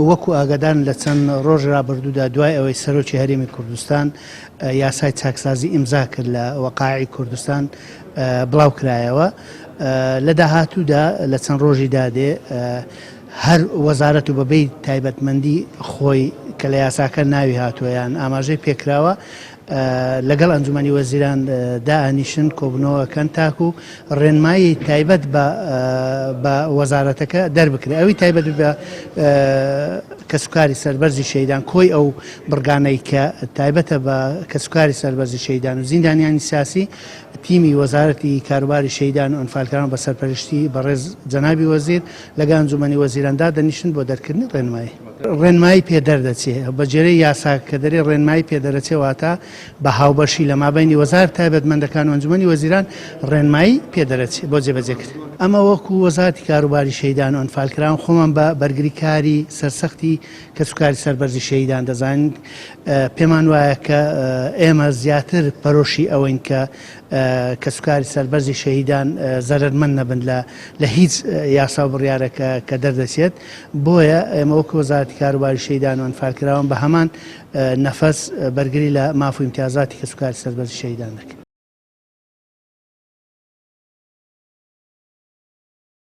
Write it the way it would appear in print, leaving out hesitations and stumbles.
وەکو ئاگادان لە چەند ڕۆژ ڕابردوودا دوای ئەوەی سەرۆکی هەرێمی کوردستان یاسای چاکسازی ئیمزا کرد لە وەقاعی کوردستان بڵاو کرایەوە لە داهاتوودا لە چەند ڕۆژی دادێ هەر وەزارەت و بەبێی تایبەتمەندی خۆی کە لە یاساکە ناوی هاتووەیان ئاماژەی پێکراوە لەگەڵ ئەنجومەنی وەزیران دائنیشن کۆبنەوەکەن تاکو ڕێنمایی تایبەت بە وەزارەتەکە دەربکرێت ئەوی تایبەت بە کەسوکاری سەربەرزی شەیدان کۆی ئەو بڕگانەی کە تایبەتە بە کەسوکاری سەربەرزی شەیدان و زیندانیانی سیاسی تیمی وەزارەتی کاروباری شەیدان و ئەنفالکاران بە سەرپەرشتی بەڕێز جەنابی وەزیر لەگەڵ ئەنجومەنی وەزیراندا دەنیشن بۆ دەرکردنی ڕێنمایی پێدەردەچێت بە جێرەی یاسا کە دەرێ ڕێنمایی پێدەرەچێواتە بە هاوبەشی لە مابینی وەزارەت تایبەتمەندەکان و ئەنجومەنی وەزیران ڕێنمایی پێدەرەچێت بۆ جێبەجێکرد. ئەمە وەکو وەزارەتی کاروباری شەیدان و ئەنفالکاران خۆمان بە بەرگریکاری سەرسەختی کەسوکاری سەربەرزی شەیدان دەزانین پێمان وایە کە ئێمە زیاتر پەرۆشی ئەوەین کە کەسوکاری سەربەرزی شەیدان زەرمەند نەبن لە هیچ یاسا و بڕیارەکە کە دەردەچێت بۆیە ئێمە وەکو وەزارەتی کاروباری شەیدان و ئەنفالکراوان بە هەمان نەفەس بەرگری لە مافو ئیمتیازاتی کەسوکاری سەربەرزی شەیدان دەکەین.